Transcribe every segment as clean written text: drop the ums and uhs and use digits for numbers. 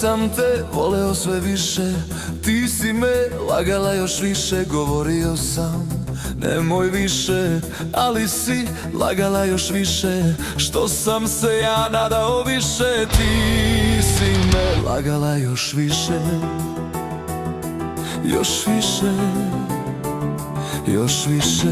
sam te voleo sve više, ti si me lagala još više. Govorio sam nemoj više, ali si lagala još više. Što sam se ja nadao više, ti si me lagala još više. Još više, još više.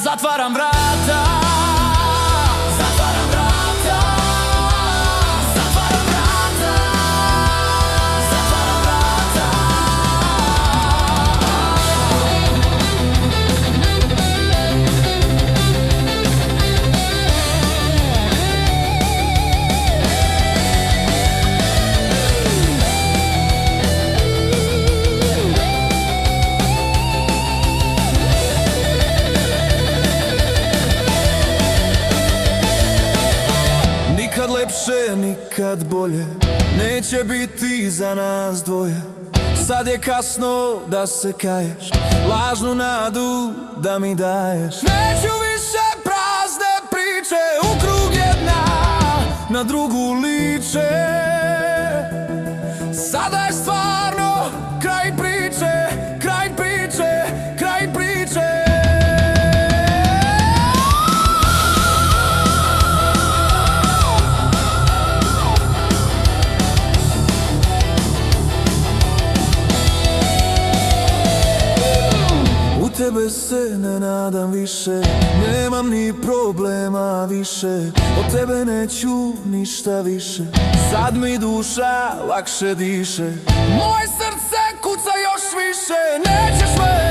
Zatvaram vrata, zatvaram vrata, zatvaram vrata, zatvaram vrata. Nikad lepše, nikad bolje neće biti za nas dvoje. Sad je kasno da se kaješ, lažnu nadu da mi daješ. Neću više prazne priče, u krug jedna na drugu liče. Sada je stvarno kraj priče, kraj priče, kraj priče. Tebe se ne nadam više, nemam ni problema više. Od tebe neću ništa više, sad mi duša lakše diše. Moje srce kuca još više, nećeš me